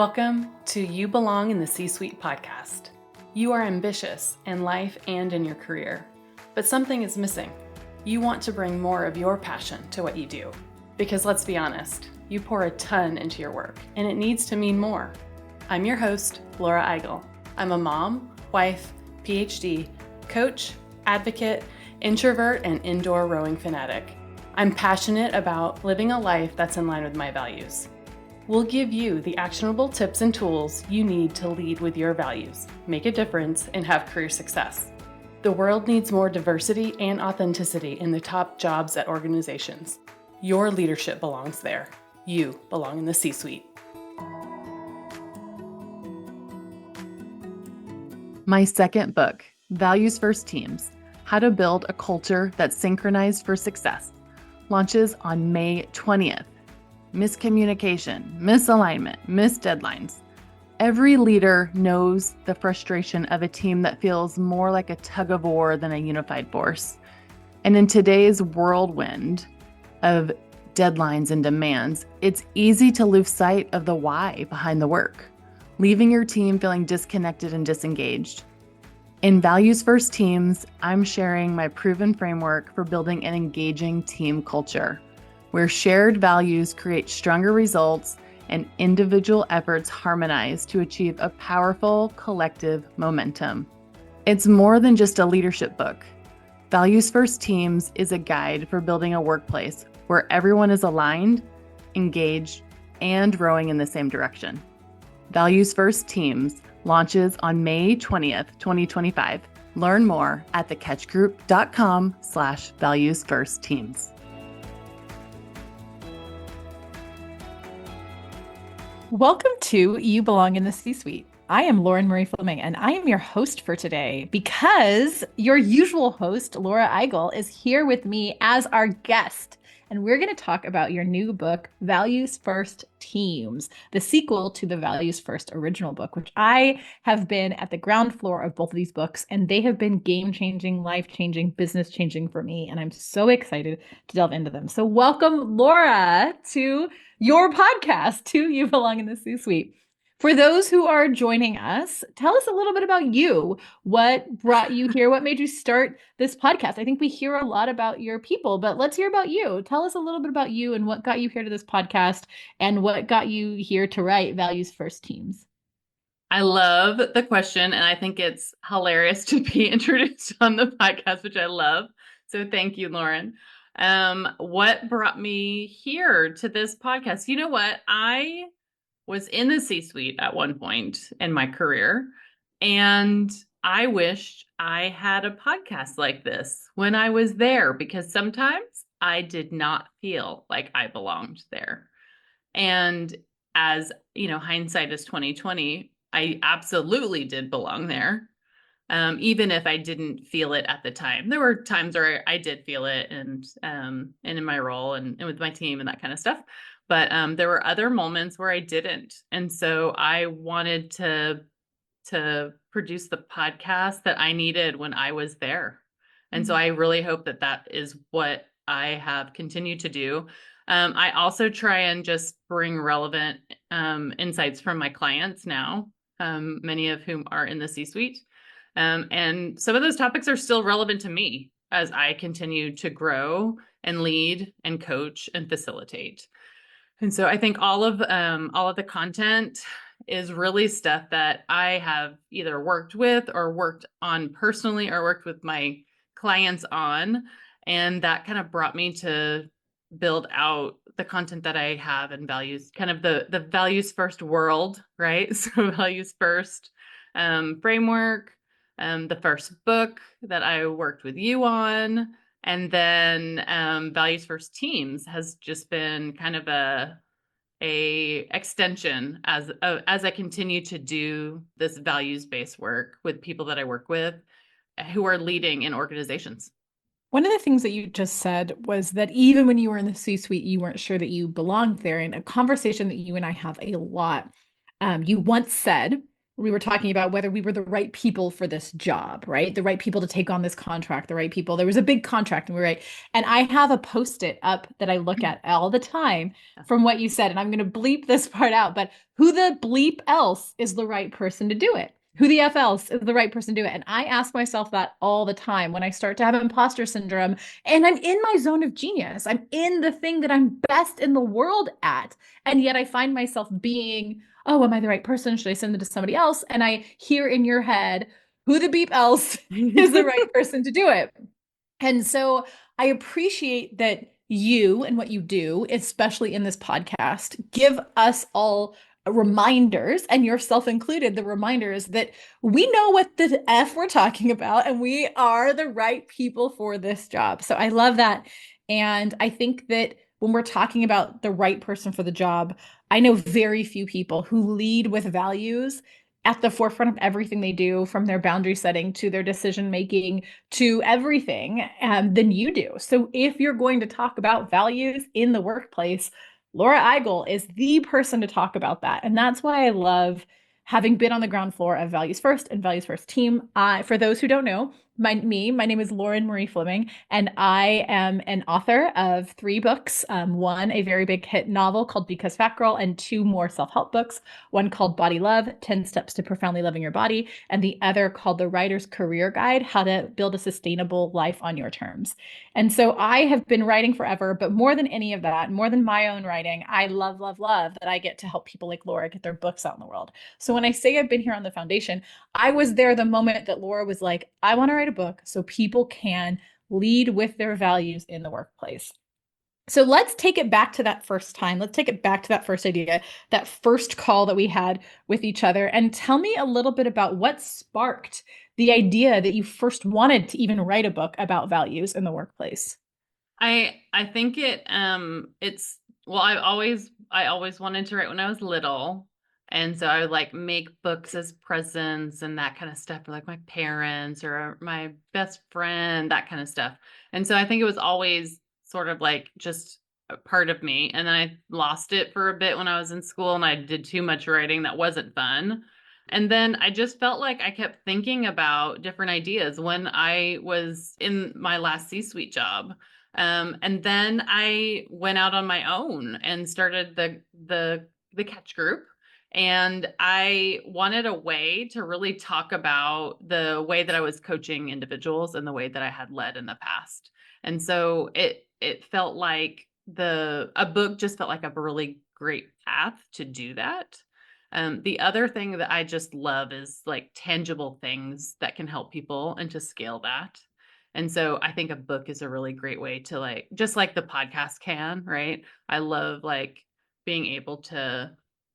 Welcome to You Belong in the C-Suite podcast. You are ambitious in life and in your career, but something is missing. You want to bring more of your passion to what you do. Because let's be honest, you pour a ton into your work, and it needs to mean more. I'm your host, Laura Eigel. I'm a mom, wife, PhD, coach, advocate, introvert, and indoor rowing fanatic. I'm passionate about living a life that's in line with my values. We'll give you the actionable tips and tools you need to lead with your values, make a difference, and have career success. The world needs more diversity and authenticity in the top jobs at organizations. Your leadership belongs there. You belong in the C-Suite. My second book, Values First Teams: How to Build a Culture That's Synchronized for Success, launches on May 20th. Miscommunication, misalignment, missed deadlines. Every leader knows the frustration of a team that feels more like a tug of war than a unified force. And in today's whirlwind of deadlines and demands, it's easy to lose sight of the why behind the work, leaving your team feeling disconnected and disengaged. In Values First Teams, I'm sharing my proven framework for building an engaging team culture, where shared values create stronger results and individual efforts harmonize to achieve a powerful collective momentum. It's more than just a leadership book. Values First Teams is a guide for building a workplace where everyone is aligned, engaged, and rowing in the same direction. Values First Teams launches on May 20th, 2025. Learn more at thecatchgroup.com/valuesfirstteams. Welcome to You Belong in the C-Suite. I am Lauren Marie Fleming, and I am your host for today because your usual host, Laura Eigel, is here with me as our guest. And we're going to talk about your new book, Values First Teams, the sequel to the Values First original book, which I have been at the ground floor of both of these books, and they have been game-changing, life-changing, business-changing for me. And I'm so excited to delve into them. So welcome, Laura, to your podcast, to You Belong in the C-Suite. For those who are joining us, tell us a little bit about you. What brought you here? What made you start this podcast? I think we hear a lot about your people, but let's hear about you. Tell us a little bit about you and what got you here to this podcast and what got you here to write Values First Teams. I love the question, and I think it's hilarious to be introduced on the podcast, which I love. So thank you, Lauren. What brought me here to this podcast? You know what? I was in the C-suite at one point in my career, and I wished I had a podcast like this when I was there, because sometimes I did not feel like I belonged there. And as you know, hindsight is 2020. I absolutely did belong there. Even if I didn't feel it at the time. There were times where I did feel it, and in my role and with my team and that kind of stuff. But there were other moments where I didn't. And so I wanted to produce the podcast that I needed when I was there. And so I really hope that that is what I have continued to do. I also try and just bring relevant insights from my clients now, many of whom are in the C-suite. And some of those topics are still relevant to me as I continue to grow and lead and coach and facilitate. And so I think all of the content is really stuff that I have either worked with or worked on personally or worked with my clients on. And that kind of brought me to build out the content that I have and values, kind of the values first world, right? So values first framework, the first book that I worked with you on. And then Values First Teams has just been kind of a extension as I continue to do this values-based work with people that I work with who are leading in organizations. One of the things that you just said was that even when you were in the C-suite, you weren't sure that you belonged there. In a conversation that you and I have a lot, you once said, we were talking about whether we were the right people for this job, right? The right people to take on this contract, the right people. There was a big contract and we were right. And I have a post-it up that I look at all the time from what you said. And I'm going to bleep this part out, but who the bleep else is the right person to do it? Who the F else is the right person to do it? And I ask myself that all the time when I start to have imposter syndrome and I'm in my zone of genius. I'm in the thing that I'm best in the world at. And yet I find myself being, oh, am I the right person? Should I send it to somebody else? And I hear in your head, who the beep else is the right person to do it? And so I appreciate that you and what you do, especially in this podcast, give us all reminders, and yourself included, the reminders that we know what the F we're talking about and we are the right people for this job. So I love that. And I think that when we're talking about the right person for the job, I know very few people who lead with values at the forefront of everything they do, from their boundary setting to their decision making to everything, than you do. So if you're going to talk about values in the workplace, Laura Eigel is the person to talk about that. And that's why I love having been on the ground floor of Values First and Values First team. For those who don't know, my name is Lauren Marie Fleming, and I am an author of 3 books. One, a very big hit novel called Because Fat Girl, and 2 more self-help books. One called Body Love, 10 Steps to Profoundly Loving Your Body, and the other called The Writer's Career Guide, How to Build a Sustainable Life on Your Terms. And so I have been writing forever, but more than any of that, more than my own writing, I love, love, love that I get to help people like Laura get their books out in the world. So when I say I've been here on the foundation, I was there the moment that Laura was like, I want to write a book so people can lead with their values in the workplace. So let's take it back to that first time. Let's take it back to that first idea, that first call that we had with each other. And tell me a little bit about what sparked the idea that you first wanted to even write a book about values in the workplace. I think it's well, I always wanted to write when I was little. And so I would like make books as presents and that kind of stuff for like my parents or my best friend, that kind of stuff. And so I think it was always sort of like just a part of me. And then I lost it for a bit when I was in school and I did too much writing that wasn't fun. And then I just felt like I kept thinking about different ideas when I was in my last C-suite job. And then I went out on my own and started the catch group. And I wanted a way to really talk about the way that I was coaching individuals and the way that I had led in the past. And so it felt like a book just felt like a really great path to do that. The other thing that I just love is like tangible things that can help people and to scale that. And so I think a book is a really great way to like, just like the podcast can, right? I love like being able to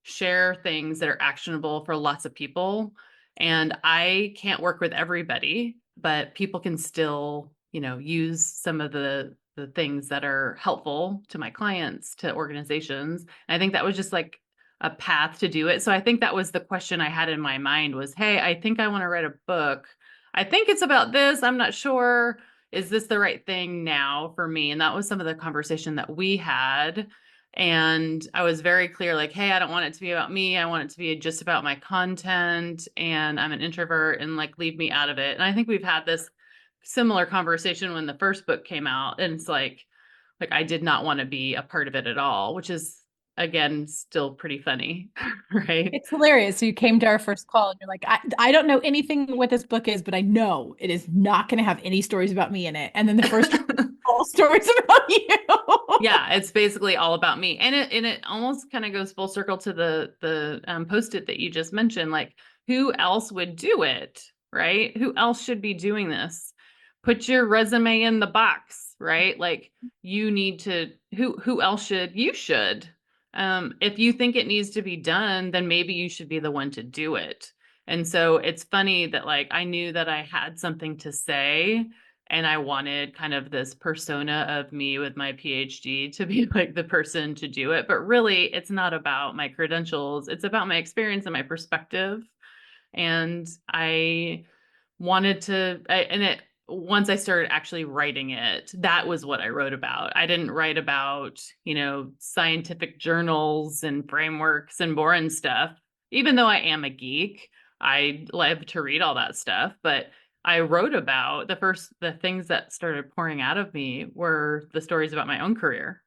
share things that are actionable for lots of people. And I can't work with everybody, but people can still, use some of the things that are helpful to my clients, to organizations. And I think that was just like a path to do it. So I think that was the question I had in my mind was, hey, I think I want to write a book. I think it's about this. I'm not sure. Is this the right thing now for me? And that was some of the conversation that we had. And I was very clear, like, hey, I don't want it to be about me. I want it to be just about my content. And I'm an introvert and like leave me out of it. And I think we've had this similar conversation when the first book came out. And it's like I did not want to be a part of it at all, which is again still pretty funny, right? It's hilarious. So you came to our first call and you're like, I don't know anything what this book is, but I know it is not going to have any stories about me in it. And then the first all stories about you. Yeah, it's basically all about me. And it almost kind of goes full circle to the post-it that you just mentioned. Like, who else would do it, right? Who else should be doing this? Put your resume in the box, right? Like you need to who else you should. If you think it needs to be done, then maybe you should be the one to do it. And so it's funny that like I knew that I had something to say and I wanted kind of this persona of me with my PhD to be like the person to do it. But really, it's not about my credentials, it's about my experience and my perspective. And I wanted to, and it, once I started actually writing it, that was what I wrote about. I didn't write about, scientific journals and frameworks and boring stuff, even though I am a geek. I love to read all that stuff, but I wrote about the things that started pouring out of me were the stories about my own career.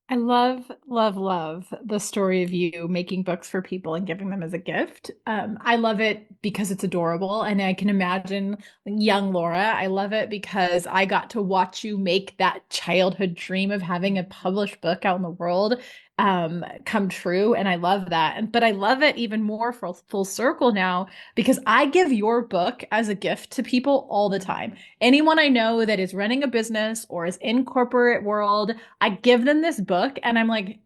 I love, love, love the story of you making books for people and giving them as a gift. I love it because it's adorable, and I can imagine young Laura. I love it because I got to watch you make that childhood dream of having a published book out in the world come true, and I love that. But I love it even more for full circle now because I give your book as a gift to people all the time. Anyone I know that is running a business or is in corporate world, I give them this book and I'm like,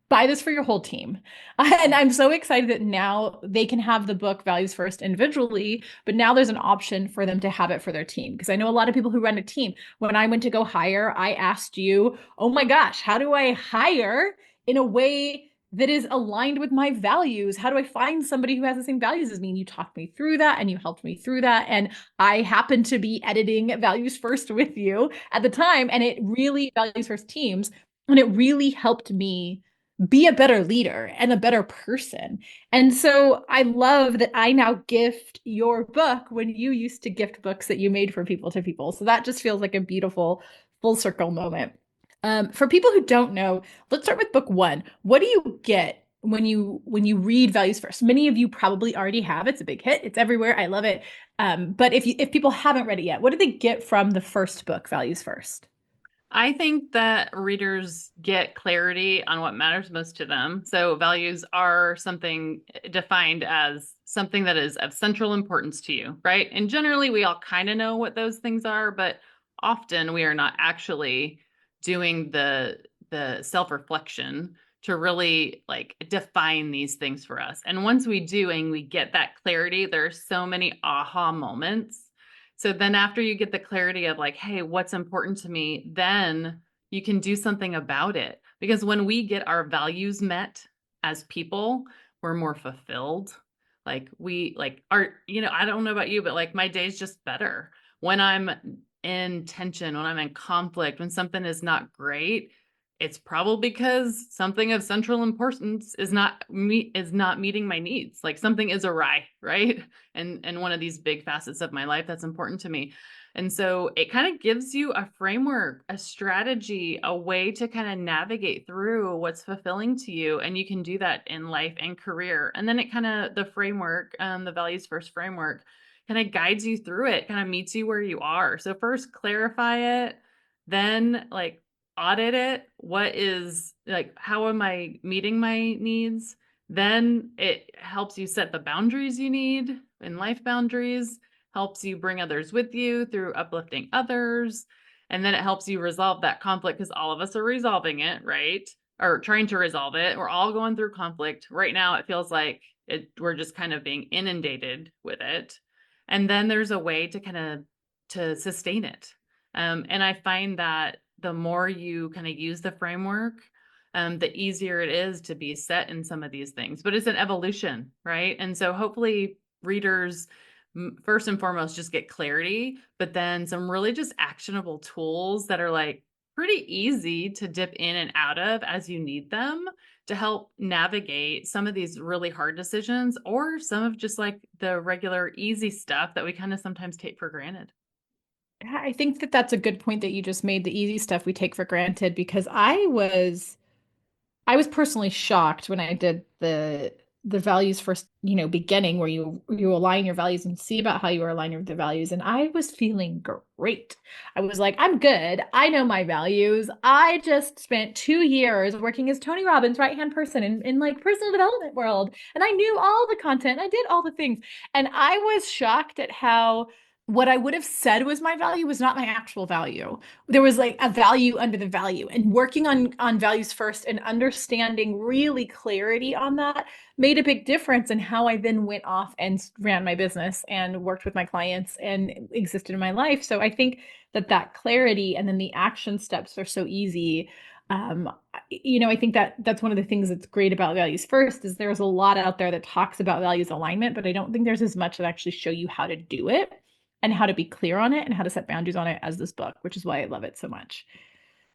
buy this for your whole team. And I'm so excited that now they can have the book Values First individually, but now there's an option for them to have it for their team. Because I know a lot of people who run a team. When I went to go hire, I asked you, oh my gosh, how do I hire in a way that is aligned with my values? How do I find somebody who has the same values as me? And you talked me through that and you helped me through that. And I happened to be editing Values First with you at the time, and it really Values First teams, and it really helped me be a better leader and a better person. And so I love that I now gift your book when you used to gift books that you made for people to people. So that just feels like a beautiful full circle moment. For people who don't know, let's start with book one. What do you get when you read Values First? Many of you probably already have. It's a big hit. It's everywhere. I love it. But if people haven't read it yet, what do they get from the first book, Values First? I think that readers get clarity on what matters most to them. So, values are something defined as something that is of central importance to you, right? And generally, we all kind of know what those things are, but often we are not actually doing the self-reflection to really like define these things for us. And once we do and we get that clarity, there are so many aha moments. So then after you get the clarity of like, hey, what's important to me, then you can do something about it. Because when we get our values met as people, we're more fulfilled. Like we like are, I don't know about you, but like my day's just better. When I'm in tension, when I'm in conflict, when something is not great, it's probably because something of central importance is not meeting my needs. Like something is awry, right? And one of these big facets of my life that's important to me. And so it kind of gives you a framework, a strategy, a way to kind of navigate through what's fulfilling to you. And you can do that in life and career. And then it kind of, the framework, the values first framework, kind of guides you through it, kind of meets you where you are. So first clarify it, then like audit it. What is like, how am I meeting my needs? Then it helps you set the boundaries you need in life boundaries, helps you bring others with you through uplifting others. And then it helps you resolve that conflict because all of us are resolving it, right? Or trying to resolve it. We're all going through conflict. Right now, it feels like we're just kind of being inundated with it. And then there's a way to kind of to sustain it. And I find that the more you kind of use the framework, the easier it is to be set in some of these things. But it's an evolution, right? And so hopefully readers first and foremost just get clarity, but then some really just actionable tools that are like pretty easy to dip in and out of as you need them to help navigate some of these really hard decisions or some of just like the regular easy stuff that we kind of sometimes take for granted. I think that that's a good point that you just made, the easy stuff we take for granted, because I was personally shocked when I did the values first, beginning where you align your values and see about how you are aligning with the values. And I was feeling great. I was like, I'm good. I know my values. I just spent 2 years working as Tony Robbins' right-hand person in like personal development world. And I knew all the content. I did all the things. And I was shocked at how what I would have said was my value was not my actual value. There was like a value under the value, and working on values first and understanding really clarity on that made a big difference in how I then went off and ran my business and worked with my clients and existed in my life. So I think that clarity and then the action steps are so easy. I think that that's one of the things that's great about values first is there's a lot out there that talks about values alignment, but I don't think there's as much that actually show you how to do it and how to be clear on it and how to set boundaries on it as this book, which is why I love it so much.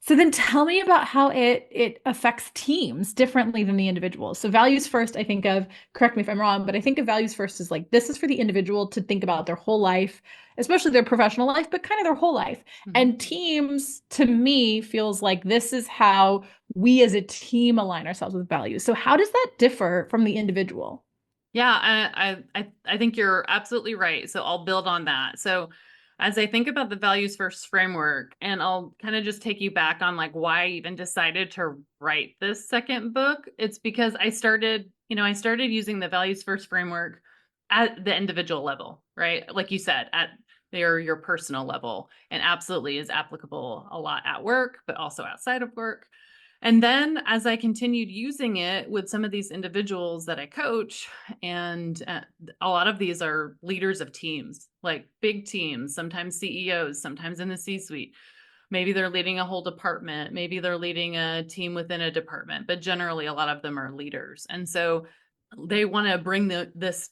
So then tell me about how it affects teams differently than the individual. So values first, I think of, correct me if I'm wrong, but I think of values first as like this is for the individual to think about their whole life, especially their professional life, but kind of their whole life. Mhm. And teams to me feels like this is how we as a team align ourselves with values. So how does that differ from the individual? Yeah, I think you're absolutely right. So I'll build on that. So as I think about the values first framework, and I'll kind of just take you back on like why I even decided to write this second book, it's because I started using the values first framework at the individual level, right? Like you said, at your personal level, and absolutely is applicable a lot at work, but also outside of work. And then as I continued using it with some of these individuals that I coach, and a lot of these are leaders of teams, like big teams, sometimes CEOs, sometimes in the C suite. Maybe they're leading a whole department, maybe they're leading a team within a department, but generally a lot of them are leaders. And so they want to bring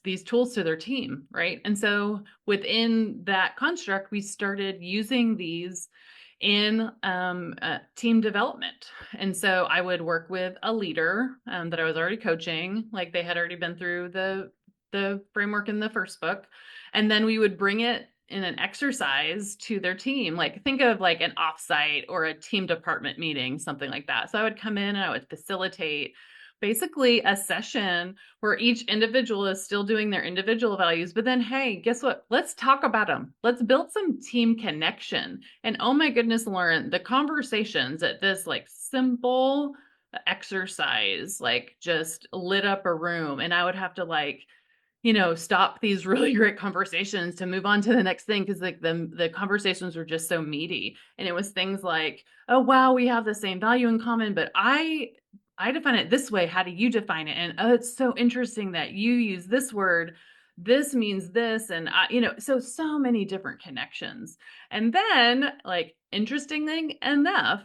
these tools to their team, right? And so within that construct, we started using these in team development. And so I would work with a leader that I was already coaching, like they had already been through the framework in the first book, and then we would bring it in an exercise to their team. Like think of like an offsite or a team department meeting, something like that. So I would come in and I would facilitate basically a session where each individual is still doing their individual values, but then hey, guess what, let's talk about them, let's build some team connection. And oh my goodness, Lauren, the conversations at this like simple exercise like just lit up a room, and I would have to like stop these really great conversations to move on to the next thing because like the conversations were just so meaty. And it was things like, oh wow, we have the same value in common, but I define it this way. How do you define it? And oh, it's so interesting that you use this word. This means this, and so many different connections. And then, like, interestingly enough,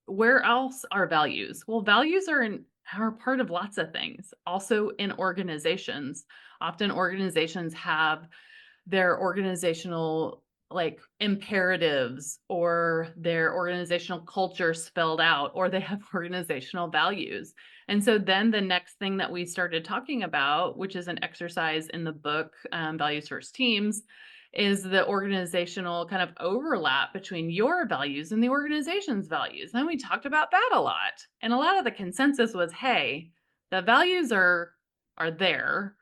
where else are values? Well, values are part of lots of things. Also in organizations. Often organizations have their organizational like imperatives or their organizational culture spelled out, or they have organizational values. And so then the next thing that we started talking about, which is an exercise in the book, Values First Teams, is the organizational kind of overlap between your values and the organization's values. And we talked about that a lot. And a lot of the consensus was, hey, the values are there.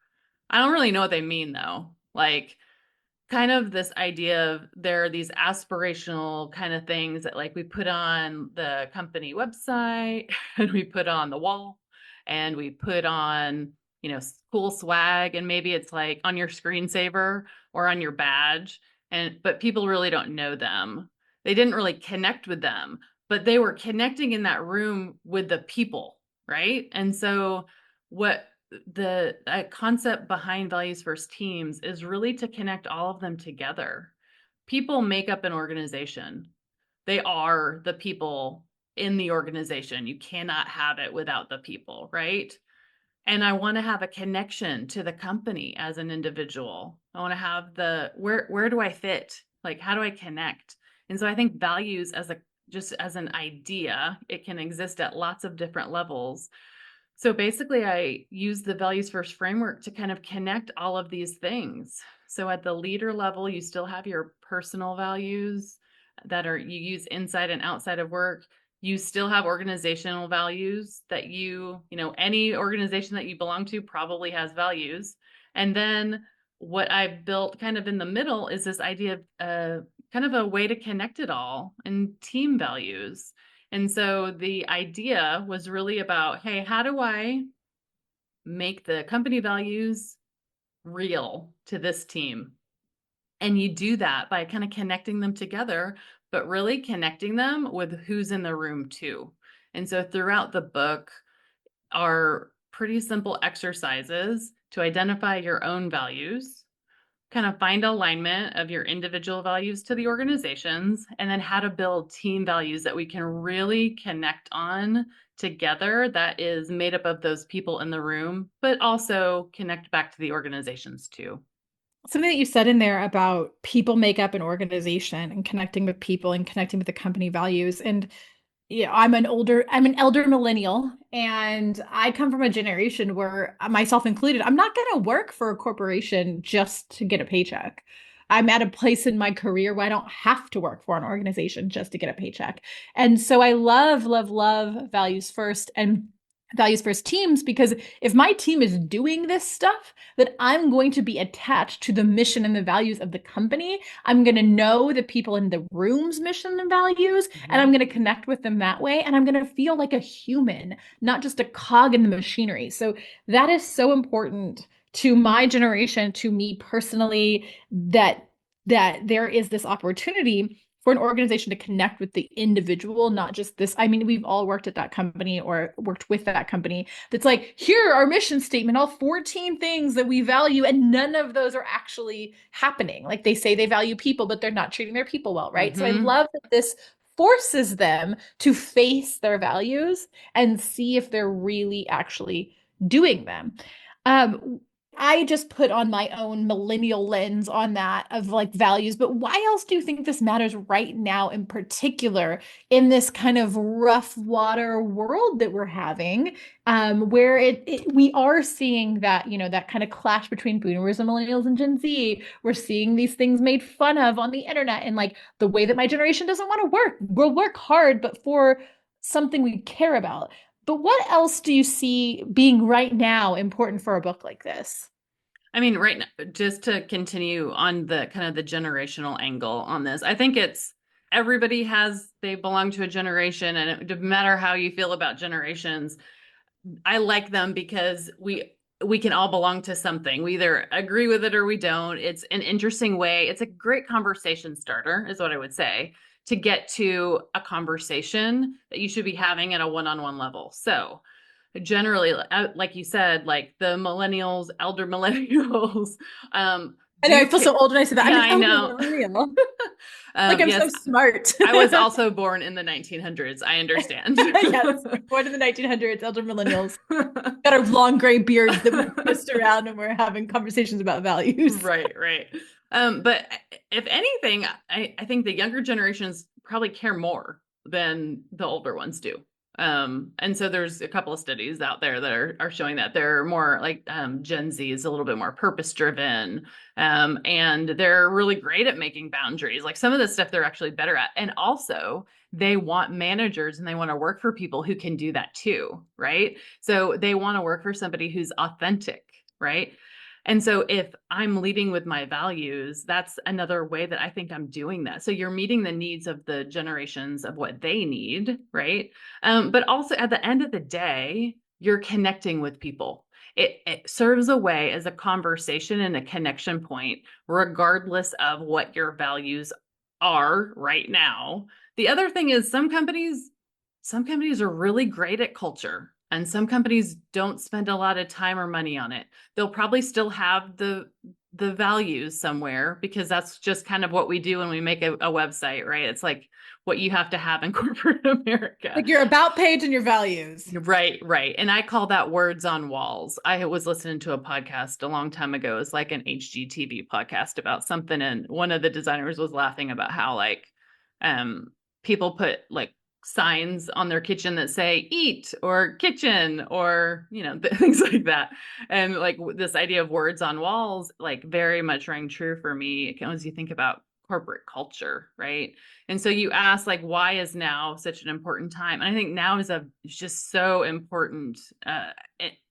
I don't really know what they mean though. Like kind of this idea of there are these aspirational kind of things that like we put on the company website and we put on the wall and we put on cool swag, and maybe it's like on your screensaver or on your badge, and but people really don't know them, they didn't really connect with them, but they were connecting in that room with the people, right? And so what the concept behind values first teams is really to connect all of them together. People make up an organization. They are the people in the organization. You cannot have it without the people, right? And I want to have a connection to the company as an individual. I want to have the where do I fit? Like how do I connect? And so I think values as a just as an idea, it can exist at lots of different levels. So basically, I use the values first framework to kind of connect all of these things. So at the leader level, you still have your personal values that are you use inside and outside of work. You still have organizational values that any organization that you belong to probably has values. And then what I've built kind of in the middle is this idea of kind of a way to connect it all and team values. And so the idea was really about, hey, how do I make the company values real to this team? And you do that by kind of connecting them together, but really connecting them with who's in the room too. And so throughout the book are pretty simple exercises to identify your own values, kind of find alignment of your individual values to the organizations, and then how to build team values that we can really connect on together, that is made up of those people in the room, but also connect back to the organizations too. Something that you said in there about people make up an organization and connecting with people and connecting with the company values. And Yeah, I'm an elder millennial, and I come from a generation where, myself included, I'm not going to work for a corporation just to get a paycheck. I'm at a place in my career where I don't have to work for an organization just to get a paycheck. And so I love, love, love values first and values first teams, because if my team is doing this stuff, then I'm going to be attached to the mission and the values of the company. I'm going to know the people in the room's mission and values, and I'm Mhm. going to connect with them that way. And I'm going to feel like a human, not just a cog in the machinery. So that is so important to my generation, to me personally, that there is this opportunity for an organization to connect with the individual, not just this. I mean, we've all worked at that company or worked with that company that's like, here, our mission statement, all 14 things that we value, and none of those are actually happening. Like, they say they value people, but they're not treating their people well, right? So I Mhm. love that this forces them to face their values and see if they're really actually doing them. Um, I just put on my own millennial lens on that of like values, but why else do you think this matters right now in particular in this kind of rough water world that we're having, where we are seeing that, that kind of clash between boomers and millennials and Gen Z. We're seeing these things made fun of on the internet, and like the way that my generation doesn't want to work. We'll work hard, but for something we care about. But what else do you see being right now important for a book like this? I mean, right now, just to continue on the kind of the generational angle on this, I think it's everybody they belong to a generation, and it doesn't matter how you feel about generations. I like them because we can all belong to something. We either agree with it or we don't. It's an interesting way. It's a great conversation starter, is what I would say, to get to a conversation that you should be having at a one-on-one level. So generally, like you said, like the millennials, elder millennials, I know, I do feel so old when I say that. I'm yeah, an I elder know. millennial. Like, I'm so Yes, smart. I was also born in the 1900s. I understand. Yes, born in the 1900s, elder millennials. Got our long gray beards that we twist around and we're having conversations about values. Right, right. But if anything, I think the younger generations probably care more than the older ones do. And so there's a couple of studies out there that are showing that they're more like Gen Z is a little bit more purpose driven, and they're really great at making boundaries. Like some of the stuff they're actually better at, and also they want managers and they want to work for people who can do that too, right? So they want to work for somebody who's authentic, right? And so if I'm leading with my values, that's another way that I think I'm doing that. So you're meeting the needs of the generations of what they need, right? But also at the end of the day, you're connecting with people. It serves a way as a conversation and a connection point, regardless of what your values are right now. The other thing is some companies are really great at culture, and some companies don't spend a lot of time or money on it. They'll probably still have the values somewhere because that's just kind of what we do when we make a website, right? It's like what you have to have in corporate America. Like your about page and your values. Right, right. And I call that words on walls. I was listening to a podcast a long time ago. It's like an HGTV podcast about something, and one of the designers was laughing about how like um people put like signs on their kitchen that say eat or kitchen or things like that. And like this idea of words on walls like very much rang true for me as you think about corporate culture, right? And so you ask like, why is now such an important time? And I think now is just so important.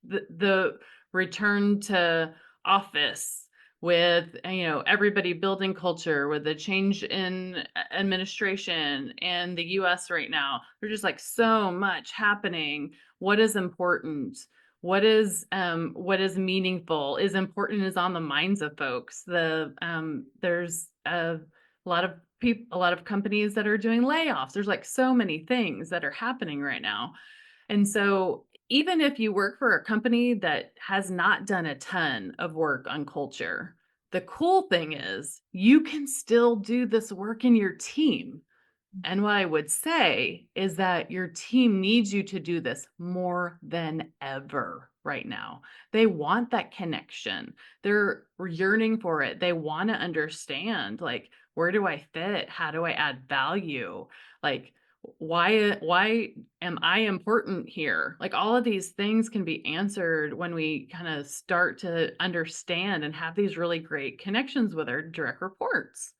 The return to office with everybody building culture with the change in administration and the US right now. There's just like so much happening. What is important? What is meaningful is important is on the minds of folks. There's a lot of people, a lot of companies that are doing layoffs. There's like so many things that are happening right now. And so even if you work for a company that has not done a ton of work on culture, the cool thing is you can still do this work in your team. And what I would say is that your team needs you to do this more than ever right now. They want that connection. They're yearning for it. They want to understand like, where do I fit? How do I add value? Like, why am I important here? Like all of these things can be answered when we kind of start to understand and have these really great connections with our direct reports.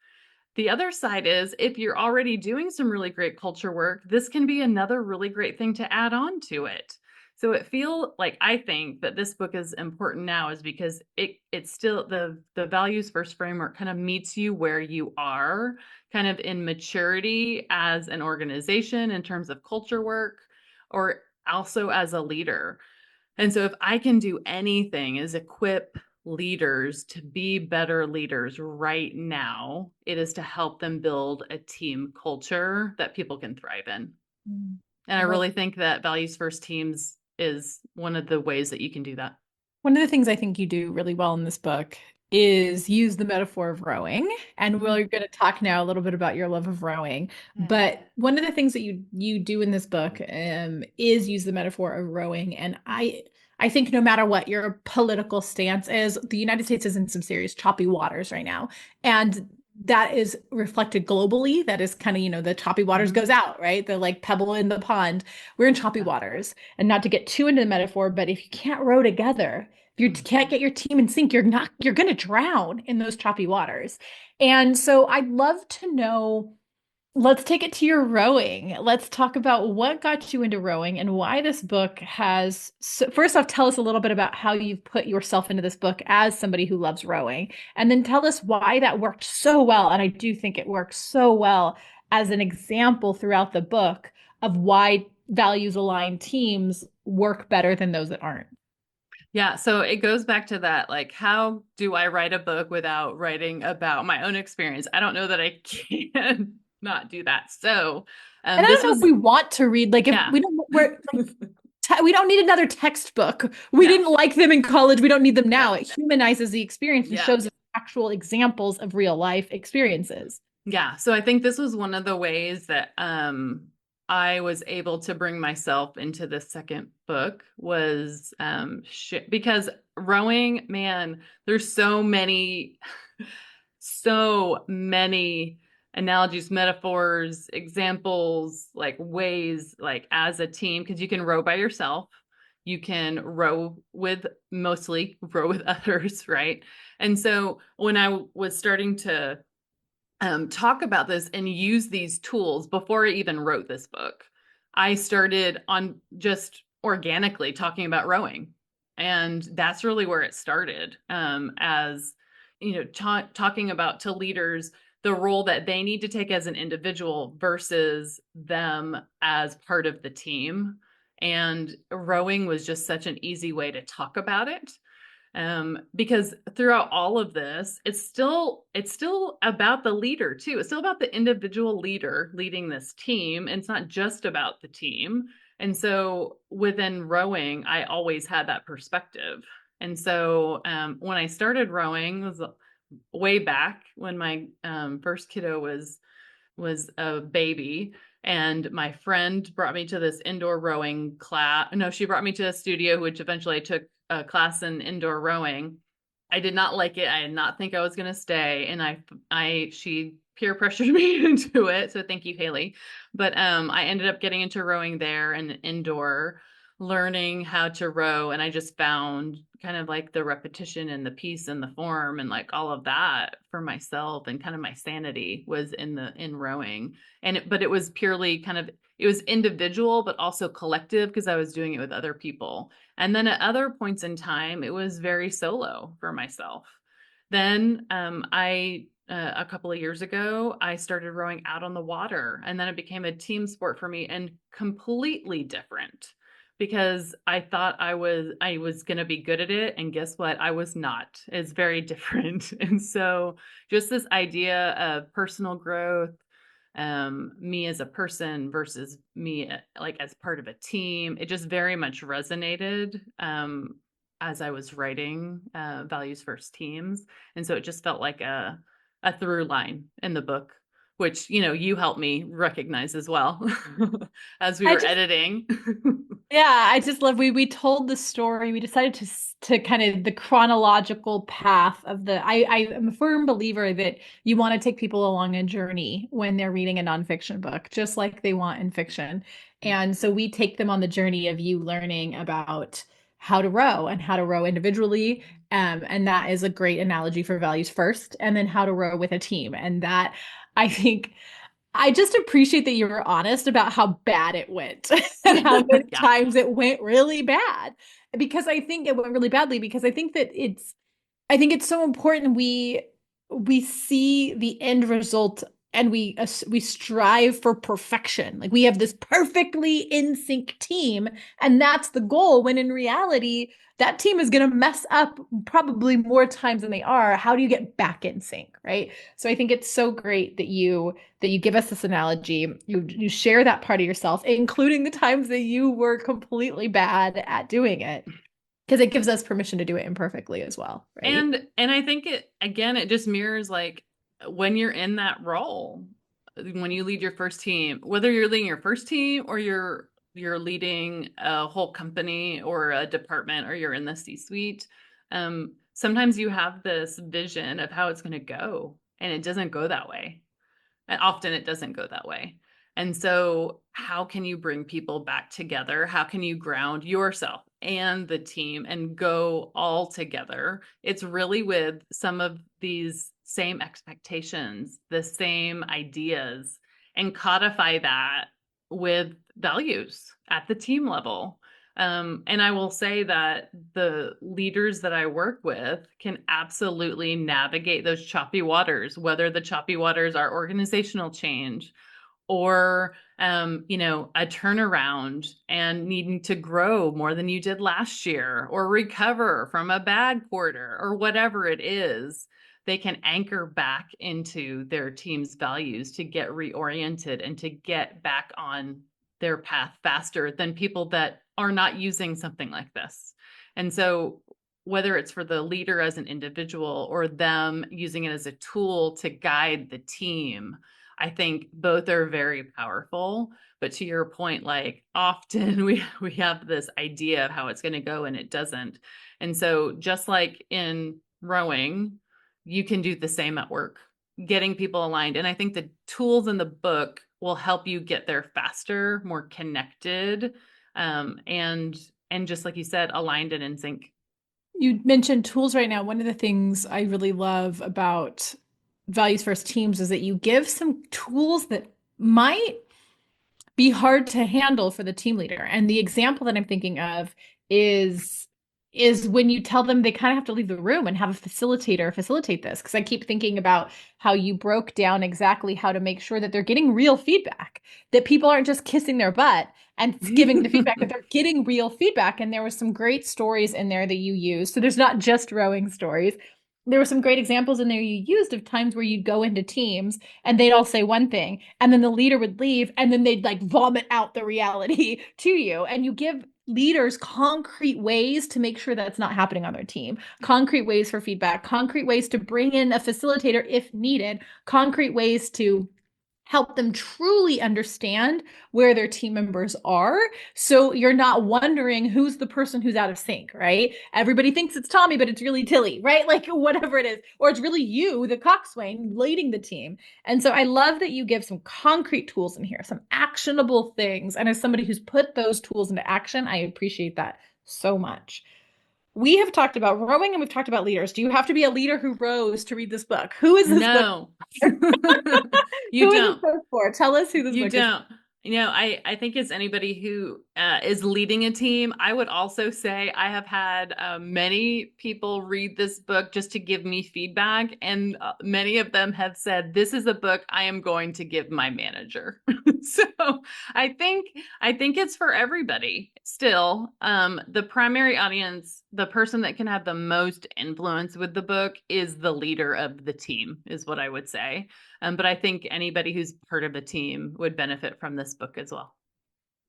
The other side is if you're already doing some really great culture work, this can be another really great thing to add on to it. So it feel like I think that this book is important now is because it's still the values first framework kind of meets you where you are, kind of in maturity as an organization in terms of culture work or also as a leader. And so if I can do anything is equip leaders to be better leaders right now, it is to help them build a team culture that people can thrive in. Mm. And I I love really think that values first teams is one of the ways that you can do that. One of the things I think you do really well in this book is use the metaphor of rowing. And Mm, we're going to talk now a little bit about your love of rowing. mm, But one of the things that you do in this book is use the metaphor of rowing. And I think no matter what your political stance is, the United States is in some serious choppy waters right now. And that is reflected globally. That is kind of, the choppy waters mhm. goes out, right? The like pebble in the pond. We're in choppy Yeah. waters. And not to get too into the metaphor, but if you can't row together, if you Mm. can't get your team in sync, you're going to drown in those choppy waters. And so I'd love to know, let's take it to your rowing. Let's talk about what got you into rowing and why this book has, so first off, tell us a little bit about how you've put yourself into this book as somebody who loves rowing. And then tell us why that worked so well. And I do think it works so well as an example throughout the book of why values aligned teams work better than those that aren't. Yeah, so it goes back to that, like, how do I write a book without writing about my own experience? I don't know that I can not do that. So, And I this don't know if was, we want to read, like, if yeah, we don't, we're like, we don't need another textbook. We no, didn't like them in college. We don't need them yeah, now. It humanizes the experience and yeah. shows us actual examples of real life experiences. Yeah, so I think this was one of the ways that I was able to bring myself into the second book was because rowing, man, there's so many analogies, metaphors, examples, like ways like as a team because you can row by yourself. You can mostly row with others, right? And so when I was starting to talk about this and use these tools before I even wrote this book. I started on just organically talking about rowing. And that's really where it started as, talking about to leaders the role that they need to take as an individual versus them as part of the team. And rowing was just such an easy way to talk about it because throughout all of this it's still about the leader too. It's still about the individual leader leading this team, and it's not just about the team. And so within rowing I always had that perspective. And so when I started rowing, it was way back when my first kiddo was a baby, and my friend brought me to this indoor rowing class. No, she brought me to a studio, which eventually I took a class in indoor rowing. I did not like it. I did not think I was going to stay, and she peer pressured me into it. So thank you, Haley. But I ended up getting into rowing there and indoor, learning how to row, and I just found kind of like the repetition and the piece and the form and like all of that for myself, and kind of my sanity was in rowing. But it was purely kind of, it was individual but also collective because I was doing it with other people. And then at other points in time it was very solo for myself. Then I a couple of years ago I started rowing out on the water, and then it became a team sport for me and completely different because I thought I was going to be good at it, and guess what? I was not. It's very different. And so just this idea of personal growth, me as a person versus me like as part of a team, it just very much resonated as I was writing values first teams. And so it just felt like a through line in the book which, you helped me recognize as well as we I were just editing. Yeah, I just love we told the story. We decided to kind of the chronological path of the I am a firm believer that you want to take people along a journey when they're reading a nonfiction book, just like they want in fiction. And so we take them on the journey of you learning about how to row and how to row individually. And that is a great analogy for values first, and then how to row with a team. And that I think I just appreciate that you were honest about how bad it went and how many Yeah. times it went really bad. Because I think it went really badly because I think it's so important we see the end result and we strive for perfection. Like we have this perfectly in sync team, and that's the goal. When in reality, that team is going to mess up probably more times than they are. How do you get back in sync, right? So I think it's so great that you give us this analogy. You share that part of yourself, including the times that you were completely bad at doing it, because it gives us permission to do it imperfectly as well, right? And I think it just mirrors like when you're in that role, when you lead your first team, whether you're leading your first team or you're leading a whole company or a department or you're in the C-suite, sometimes you have this vision of how it's going to go, and it doesn't go that way. And often it doesn't go that way. And so, how can you bring people back together? How can you ground yourself and the team and go all together? It's really with some of these same expectations, the same ideas, and codify that with values at the team level. And I will say that the leaders that I work with can absolutely navigate those choppy waters, whether the choppy waters are organizational change or a turnaround and needing to grow more than you did last year or recover from a bad quarter or whatever it is. They can anchor back into their team's values to get reoriented and to get back on their path faster than people that are not using something like this. And so whether it's for the leader as an individual or them using it as a tool to guide the team, I think both are very powerful. But to your point, like often we have this idea of how it's going to go and it doesn't. And so just like in rowing, you can do the same at work, getting people aligned. And I think the tools in the book will help you get there faster, more connected, and just like you said, aligned and in sync. You mentioned tools right now. One of the things I really love about values first teams is that you give some tools that might be hard to handle for the team leader. And the example that I'm thinking of is is when you tell them they kind of have to leave the room and have a facilitator facilitate this. Because I keep thinking about how you broke down exactly how to make sure that they're getting real feedback, that people aren't just kissing their butt and giving the feedback, that they're getting real feedback. And there were some great stories in there that you used. So there's not just rowing stories. There were some great examples in there you used of times where you'd go into teams and they'd all say one thing and then the leader would leave and then they'd like vomit out the reality to you, and you give leaders concrete ways to make sure that's not happening on their team, concrete ways for feedback, concrete ways to bring in a facilitator if needed, concrete ways to help them truly understand where their team members are. So you're not wondering who's the person who's out of sync, right? Everybody thinks it's Tommy, but it's really Tilly, right? Like whatever it is, or it's really you, the coxswain, leading the team. And so I love that you give some concrete tools in here, some actionable things. And as somebody who's put those tools into action, I appreciate that so much. We have talked about rowing and we've talked about leaders. Do you have to be a leader who rows to read this book? Who is this book? No, you Who is this don't. book for? Tell us who this You book is. don't. I think as anybody who is leading a team, I would also say I have had many people read this book just to give me feedback, and many of them have said, "This is a book I am going to give my manager." So I think I think it's for everybody. Still, the primary audience, the person that can have the most influence with the book, is the leader of the team, is what I would say. But I think anybody who's part of a team would benefit from this book as well.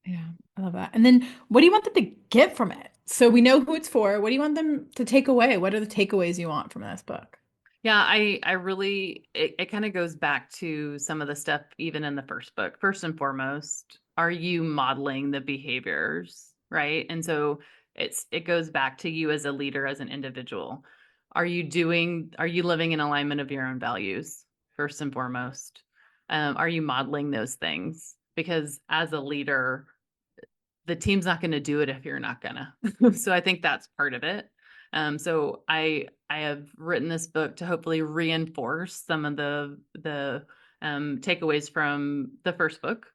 Yeah, I love that. And then what do you want them to get from it? So we know who it's for. What do you want them to take away? What are the takeaways you want from this book? Yeah, I really it kind of goes back to some of the stuff even in the first book. First and foremost, are you modeling the behaviors, right? And so it goes back to you as a leader, as an individual. Are you living in alignment of your own values, first and foremost? Are you modeling those things? Because as a leader, the team's not going to do it if you're not gonna. So I think that's part of it. So I have written this book to hopefully reinforce some of the takeaways from the first book,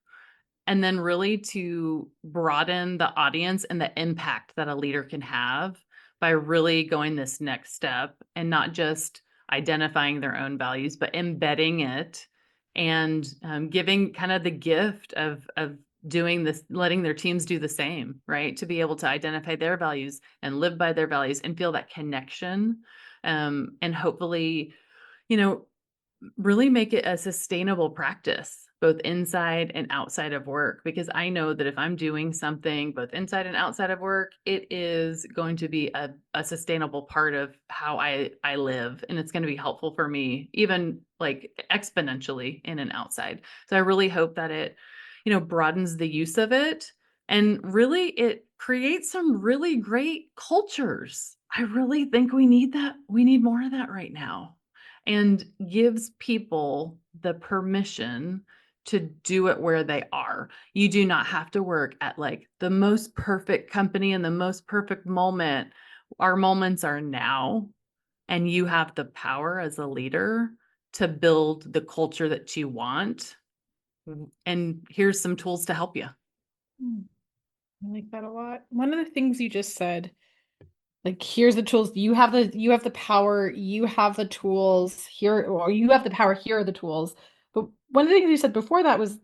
and then really to broaden the audience and the impact that a leader can have by really going this next step and not just identifying their own values, but embedding it and giving kind of the gift of doing this, letting their teams do the same, right? To be able to identify their values and live by their values and feel that connection, and hopefully, you know, really make it a sustainable practice, both inside and outside of work. Because I know that if I'm doing something both inside and outside of work, it is going to be a sustainable part of how I live. And it's going to be helpful for me, even like exponentially in and outside. So I really hope that it, broadens the use of it. And really, it creates some really great cultures. I really think we need that. We need more of that right now, and gives people the permission to do it where they are. You do not have to work at like the most perfect company in the most perfect moment. Our moments are now, and you have the power as a leader to build the culture that you want. And here's some tools to help you. Hmm, I like that a lot. One of the things you just said, like, here's the tools. You have the power, you have the tools here, or you have the power, here are the tools. But one of the things you said before that was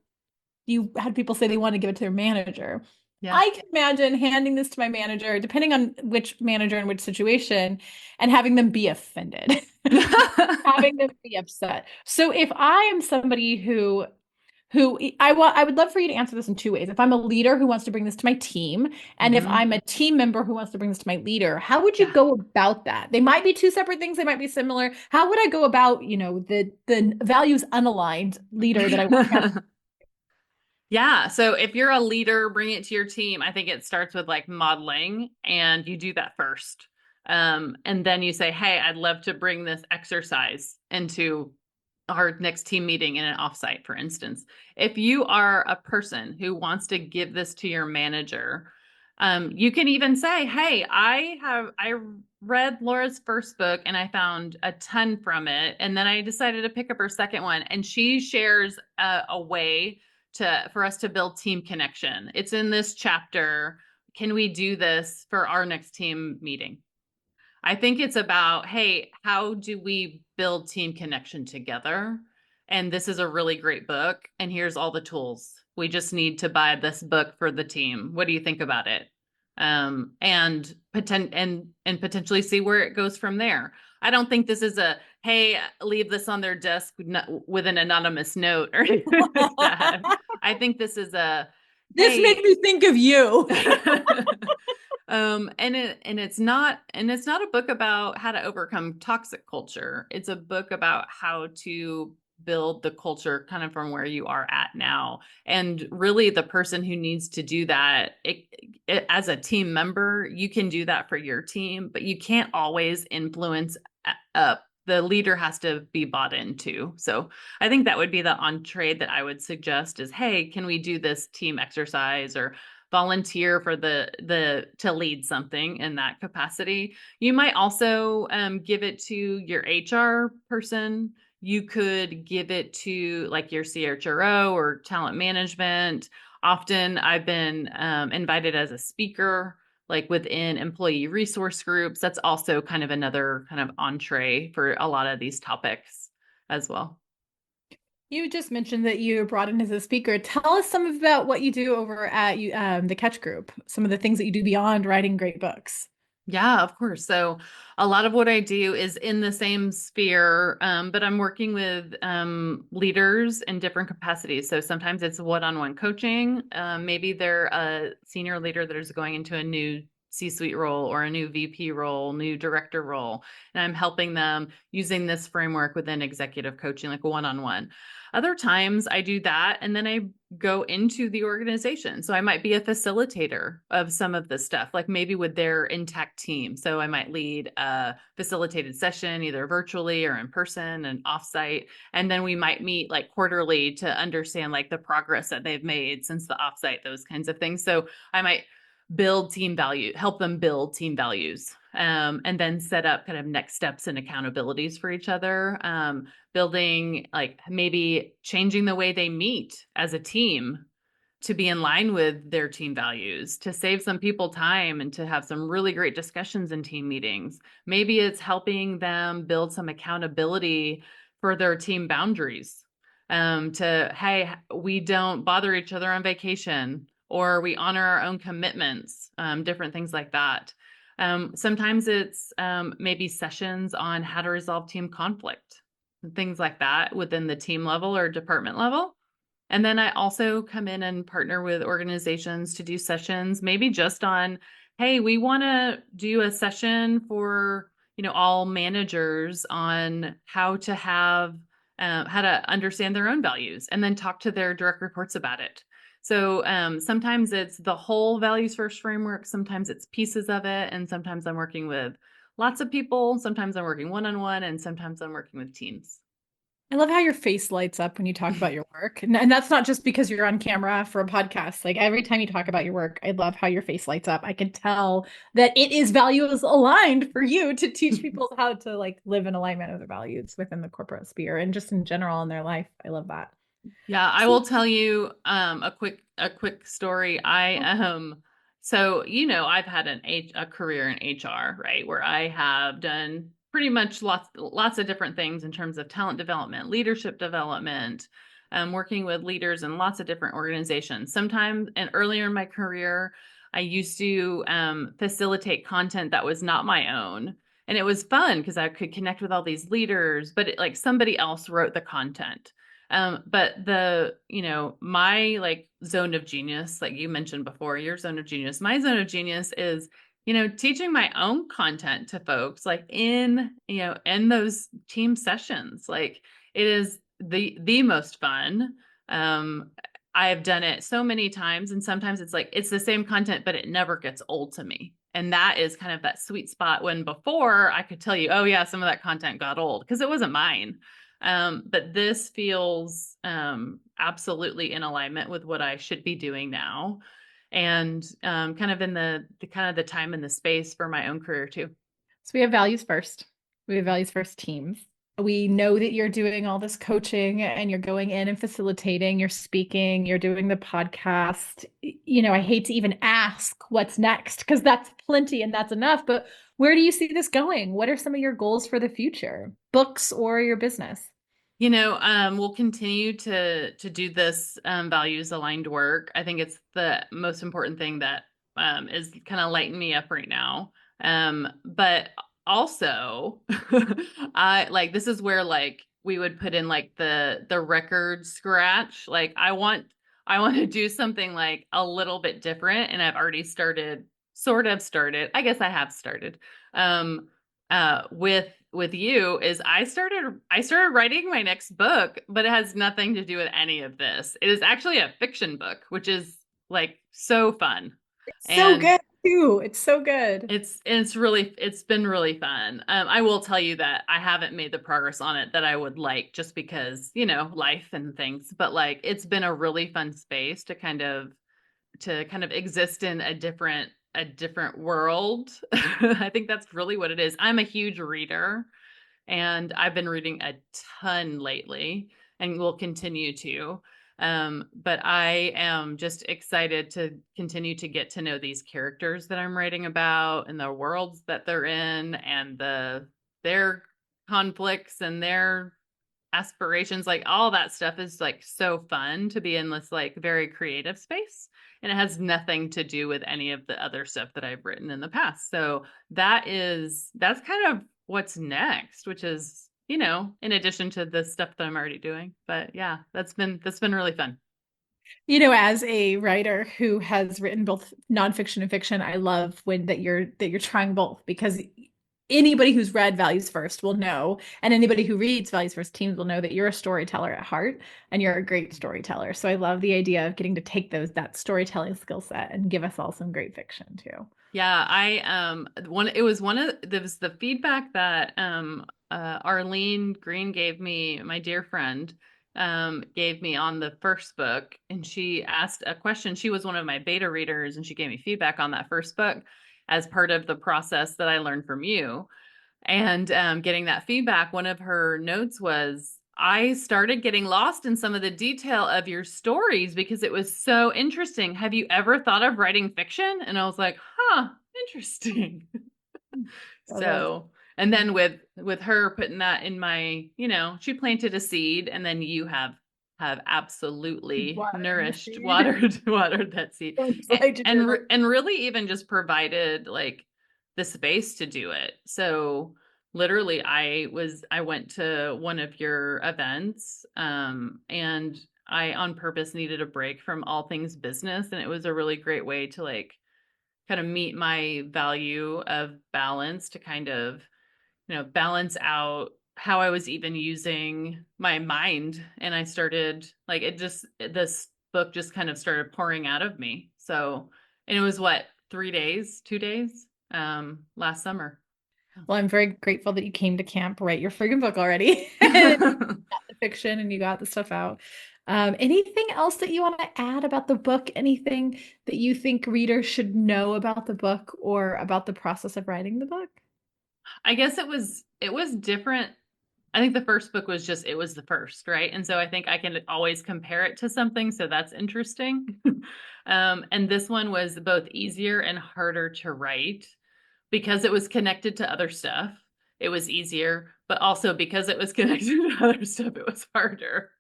you had people say they want to give it to their manager. Yeah. I can imagine handing this to my manager, depending on which manager and which situation, and having them be offended, having them be upset. So if I am somebody who I would love for you to answer this in two ways. If I'm a leader who wants to bring this to my team, and if Hmm. I'm a team member who wants to bring this to my leader, how would you Yeah. go about that? They might be two separate things, they might be similar. How would I go about, the values unaligned leader that I want to have? Yeah. So if you're a leader, bring it to your team. I think it starts with like modeling, and you do that first. And then you say, hey, I'd love to bring this exercise into our next team meeting in an offsite, for instance. If you are a person who wants to give this to your manager, you can even say, hey, I read Laura's first book and I found a ton from it. And then I decided to pick up her second one. And she shares a way for us to build team connection. It's in this chapter. Can we do this for our next team meeting? I think it's about, hey, how do we build team connection together? And this is a really great book. And here's all the tools. We just need to buy this book for the team. What do you think about it? And potentially see where it goes from there. I don't think this is a, hey, leave this on their desk with an anonymous note or anything like that. I think this is a, This made hey, me think of you. and it's not a book about how to overcome toxic culture. It's a book about how to build the culture kind of from where you are at now. And really the person who needs to do that, as a team member, you can do that for your team, but you can't always influence up. The leader has to be bought into. So I think that would be the entree that I would suggest is, hey, can we do this team exercise or volunteer for the to lead something in that capacity. You might also give it to your HR person. You could give it to like your CHRO or talent management. Often I've been invited as a speaker, like within employee resource groups. That's also kind of another kind of entree for a lot of these topics as well. You just mentioned that you were brought in as a speaker. Tell us some about what you do over at the Catch Group, some of the things that you do beyond writing great books. Yeah, of course. So a lot of what I do is in the same sphere, but I'm working with leaders in different capacities. So sometimes it's one-on-one coaching. Maybe they're a senior leader that is going into a new C-suite role or a new VP role, new director role, and I'm helping them using this framework within executive coaching, like one-on-one. Other times I do that and then I go into the organization. So I might be a facilitator of some of the stuff, like maybe with their intact team. So I might lead a facilitated session, either virtually or in person and offsite. And then we might meet like quarterly to understand like the progress that they've made since the offsite, those kinds of things. So I might build team value, help them build team values, and then set up kind of next steps and accountabilities for each other. Building like maybe changing the way they meet as a team to be in line with their team values, to save some people time and to have some really great discussions in team meetings. Maybe it's helping them build some accountability for their team boundaries. To, hey, we don't bother each other on vacation, or we honor our own commitments, different things like that. Sometimes it's maybe sessions on how to resolve team conflict, things like that within the team level or department level. And then I also come in and partner with organizations to do sessions, maybe just on, hey, we want to do a session for, all managers on how to have, how to understand their own values and then talk to their direct reports about it. So sometimes it's the whole values first framework, sometimes it's pieces of it, and sometimes I'm working with lots of people, sometimes I'm working one-on-one, and sometimes I'm working with teams. I love how your face lights up when you talk about your work. And that's not just because you're on camera for a podcast. Like every time you talk about your work, I love how your face lights up. I can tell that it is values aligned for you to teach people how to like live in alignment of their values within the corporate sphere and just in general in their life. I love that. Yeah, I So, will tell you a quick story. So I've had a career in HR, right, where I have done pretty much lots of different things in terms of talent development, leadership development, working with leaders in lots of different organizations. Sometimes and earlier in my career, I used to facilitate content that was not my own. And it was fun because I could connect with all these leaders, but like somebody else wrote the content. But my like zone of genius, like you mentioned before, your zone of genius, my zone of genius is, teaching my own content to folks like in those team sessions. Like it is the most fun. Um, I've done it so many times, and sometimes it's like it's the same content, but it never gets old to me. And that is kind of that sweet spot when before I could tell you, oh yeah, some of that content got old because it wasn't mine. But this feels absolutely in alignment with what I should be doing now, and kind of in the kind of the time and the space for my own career too. so we have values first. We have values first teams. We know that you're doing all this coaching and you're going in and facilitating, you're speaking, you're doing the podcast. I hate to even ask what's next because that's plenty and that's enough. But where do you see this going? What are some of your goals for the future, books or your business? We'll continue to do this values aligned work. I think it's the most important thing that is kind of lighting me up right now. But also, I like this is where like we would put in like the record scratch. Like I want to do something like a little bit different, and I've already started, sort of started. I guess I have started. Um, with you is I started writing my next book, but it has nothing to do with any of this. It is actually a fiction book, which is like so fun. So And good too. It's so good. it's been really fun. I will tell you that I haven't made the progress on it that I would like just because, life and things, but like it's been a really fun space to kind of exist in a different world. I think that's really what it is. I'm a huge reader, and I've been reading a ton lately and will continue to. But I am just excited to continue to get to know these characters that I'm writing about and the worlds that they're in and their conflicts and their aspirations. Like all that stuff is like so fun to be in this like very creative space, and it has nothing to do with any of the other stuff that I've written in the past. So that's kind of what's next, which is, in addition to the stuff that I'm already doing. But yeah, that's been really fun. As a writer who has written both nonfiction and fiction, I love when that you're trying both because anybody who's read Values First will know, and anybody who reads Values First Teams will know that you're a storyteller at heart and you're a great storyteller. So I love the idea of getting to take that storytelling skill set and give us all some great fiction too. Yeah, I one it was one of there was the feedback that Arlene Green gave me, my dear friend, gave me on the first book, and she asked a question. She was one of my beta readers, and she gave me feedback on that first book as part of the process that I learned from you. And getting that feedback, one of her notes was, I started getting lost in some of the detail of your stories because it was so interesting. Have you ever thought of writing fiction? And I was like, huh, interesting. I love So, and then with her putting that in my, she planted a seed, and then you have absolutely watering the nourished, seed. watered that seed, I'm glad you did it. and really even just provided like the space to do it. So literally, I went to one of your events, and I on purpose needed a break from all things business, and it was a really great way to like kind of meet my value of balance, to kind of, balance out how I was even using my mind. And I started like, this book just kind of started pouring out of me. So, and it was what, 3 days, 2 days, last summer. Well, I'm very grateful that you came to camp, write your friggin' book already. And got the fiction and you got the stuff out. Anything else that you want to add about the book? Anything that you think readers should know about the book or about the process of writing the book? I guess it was different. I think the first book was just, it was the first, right? And so I think I can always compare it to something. So that's interesting. And this one was both easier and harder to write because it was connected to other stuff. It was easier, but also because it was connected to other stuff, it was harder.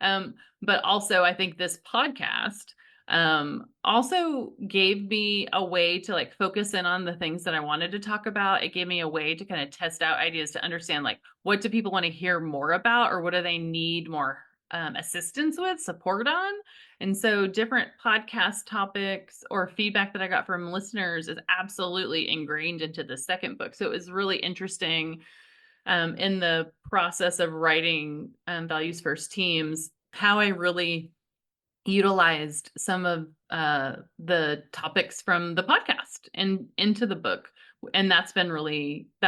But also, I think this podcast also gave me a way to like focus in on the things that I wanted to talk about. It gave me a way to kind of test out ideas to understand like, what do people want to hear more about, or what do they need more assistance with, support on. And so different podcast topics or feedback that I got from listeners is absolutely ingrained into the second book. So it was really interesting, in the process of writing Values First Teams, how I really utilized some of the topics from the podcast and into the book. And that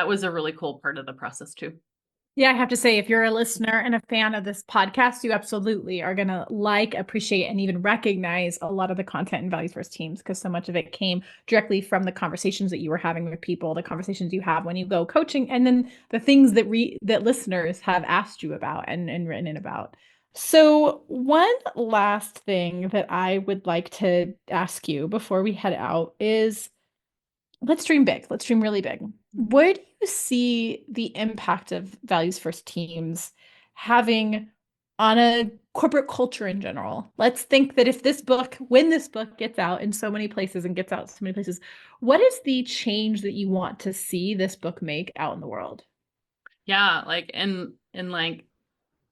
was a really cool part of the process too. Yeah, I have to say, if you're a listener and a fan of this podcast, you absolutely are going to like, appreciate, and even recognize a lot of the content in Values First Teams because so much of it came directly from the conversations that you were having with people, the conversations you have when you go coaching, and then the things that listeners have asked you about and written in about. So, one last thing that I would like to ask you before we head out is let's dream big. Let's dream really big. Where do you see the impact of Values First Teams having on a corporate culture in general? Let's think that when this book gets out in so many places and gets out so many places, what is the change that you want to see this book make out in the world? Yeah, like in like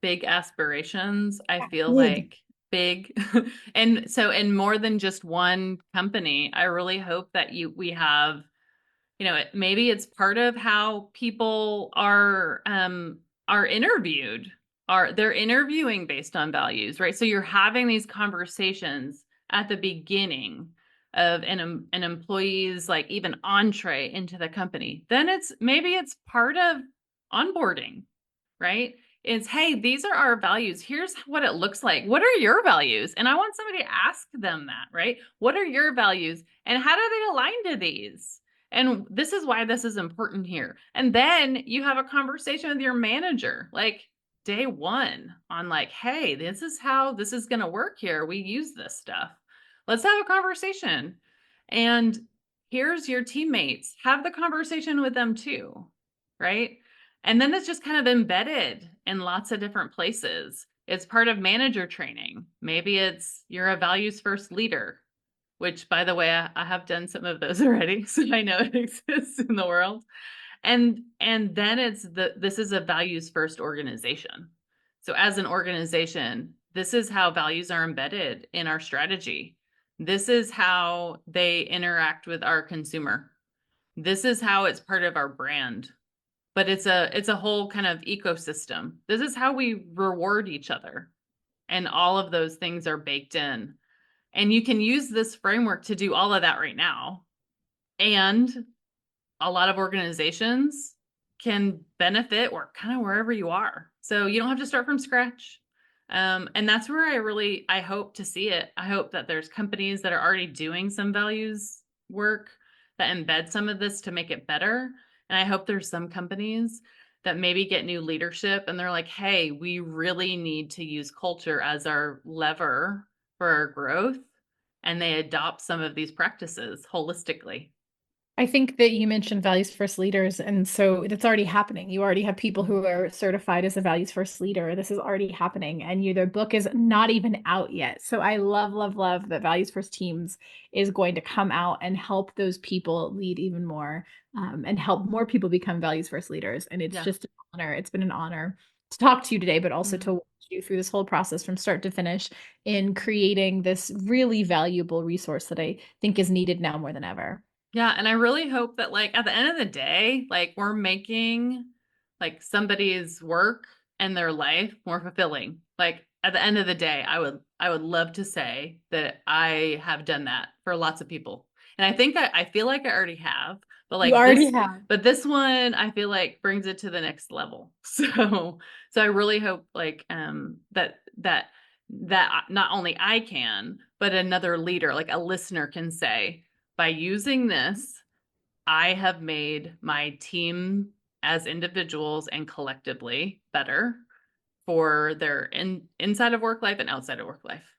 big aspirations, I feel Big. like big. And so in more than just one company, I really hope that we have, maybe it's part of how people are interviewed. They're interviewing based on values, right? So you're having these conversations at the beginning of an employee's like even entree into the company. Then maybe it's part of onboarding, right? Is, hey, these are our values. Here's what it looks like. What are your values? And I want somebody to ask them that, right? What are your values? And how do they align to these? And this is why this is important here. And then you have a conversation with your manager, like day one, on like, hey, this is how this is going to work here. We use this stuff. Let's have a conversation. And here's your teammates. Have the conversation with them too, right? And then it's just kind of embedded in lots of different places. It's part of manager training. Maybe it's you're a values first leader, which by the way, I have done some of those already, so I know it exists in the world. And then this is a values first organization. So as an organization, this is how values are embedded in our strategy. This is how they interact with our consumer. This is how it's part of our brand. But it's a whole kind of ecosystem. This is how we reward each other. And all of those things are baked in. And you can use this framework to do all of that right now. And a lot of organizations can benefit or kind of wherever you are. So you don't have to start from scratch. And that's where I hope to see it. I hope that there's companies that are already doing some values work that embed some of this to make it better. And I hope there's some companies that maybe get new leadership and they're like, hey, we really need to use culture as our lever for our growth. And they adopt some of these practices holistically. I think that you mentioned values first leaders, and so that's already happening. You already have people who are certified as a values first leader. This is already happening, and their book is not even out yet. So I love, love, love that Values First Teams is going to come out and help those people lead even more, and help more people become values first leaders. And it's Yeah. just an honor. It's been an honor to talk to you today, but also to Mhm. watch you through this whole process from start to finish in creating this really valuable resource that I think is needed now more than ever. Yeah, and I really hope that like at the end of the day, like we're making like somebody's work and their life more fulfilling. Like at the end of the day, I would love to say that I have done that for lots of people. And I feel like I already have, but You like already this have. but this one I feel like brings it to the next level. So I really hope like that not only I can, but another leader, like a listener can say, by using this, I have made my team as individuals and collectively better for their inside of work life and outside of work life.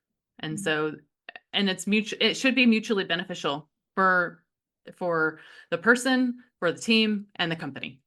And so, and it should be mutually beneficial for the person, for the team, and the company.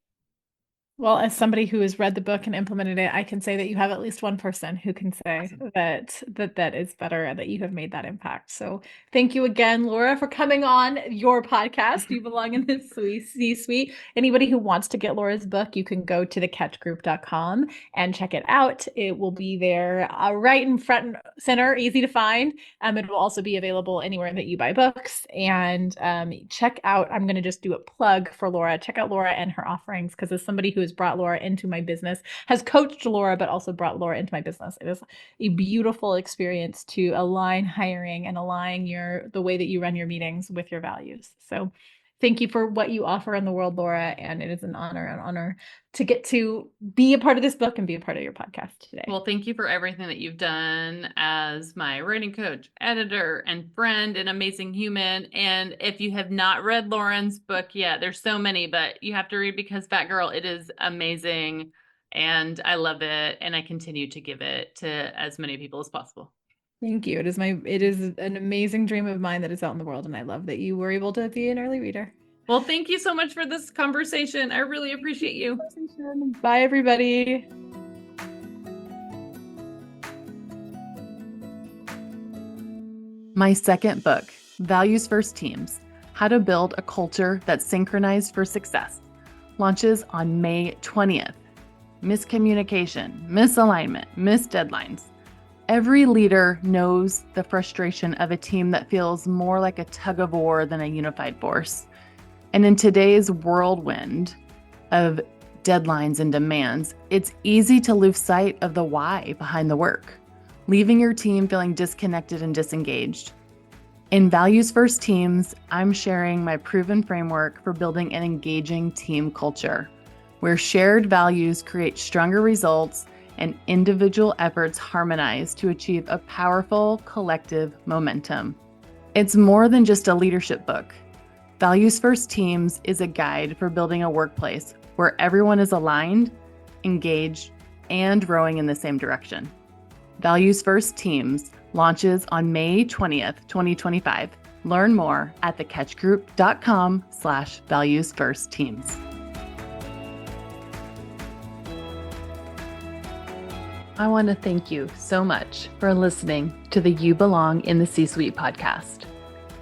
Well, as somebody who has read the book and implemented it, I can say that you have at least one person who can say Awesome. that is better and that you have made that impact. So thank you again, Laura, for coming on your podcast. You belong in this C-suite. Anybody who wants to get Laura's book, you can go to thecatchgroup.com and check it out. It will be there right in front and center, easy to find. It will also be available anywhere that you buy books. And check out, I'm going to just do a plug for Laura. Check out Laura and her offerings, because as somebody who has brought Laura into my business, has coached Laura, but also brought Laura into my business, it is a beautiful experience to align hiring and align the way that you run your meetings with your values. So thank you for what you offer in the world, Laura. And it is an honor to get to be a part of this book and be a part of your podcast today. Well, thank you for everything that you've done as my writing coach, editor, and friend, and amazing human. And if you have not read Lauren's book yet, there's so many, but you have to read Because Fat Girl. It is amazing, and I love it, and I continue to give it to as many people as possible. Thank you. It is an amazing dream of mine that is out in the world, and I love that you were able to be an early reader. Well, thank you so much for this conversation. I really appreciate you. Bye, everybody. My second book, Values First Teams: How to Build a Culture That's Synchronized for Success, launches on May 20th. Miscommunication, misalignment, missed deadlines. Every leader knows the frustration of a team that feels more like a tug of war than a unified force. And in today's whirlwind of deadlines and demands, it's easy to lose sight of the why behind the work, leaving your team feeling disconnected and disengaged. In Values First Teams, I'm sharing my proven framework for building an engaging team culture, where shared values create stronger results and individual efforts harmonize to achieve a powerful collective momentum. It's more than just a leadership book. Values First Teams is a guide for building a workplace where everyone is aligned, engaged, and rowing in the same direction. Values First Teams launches on May 20th, 2025. Learn more at thecatchgroup.com/valuesfirstteams. I want to thank you so much for listening to the You Belong in the C-Suite podcast.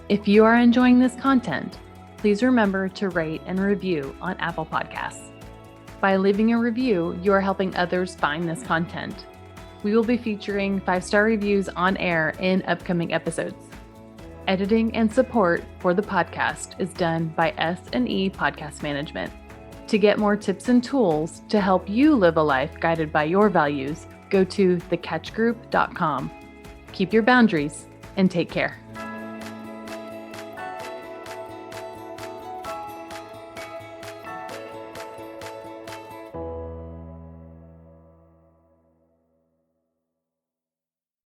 If you are enjoying this content, please remember to rate and review on Apple Podcasts. By leaving a review, you are helping others find this content. We will be featuring 5-star reviews on air in upcoming episodes. Editing and support for the podcast is done by S&E Podcast Management. To get more tips and tools to help you live a life guided by your values, go to thecatchgroup.com. Keep your boundaries and take care.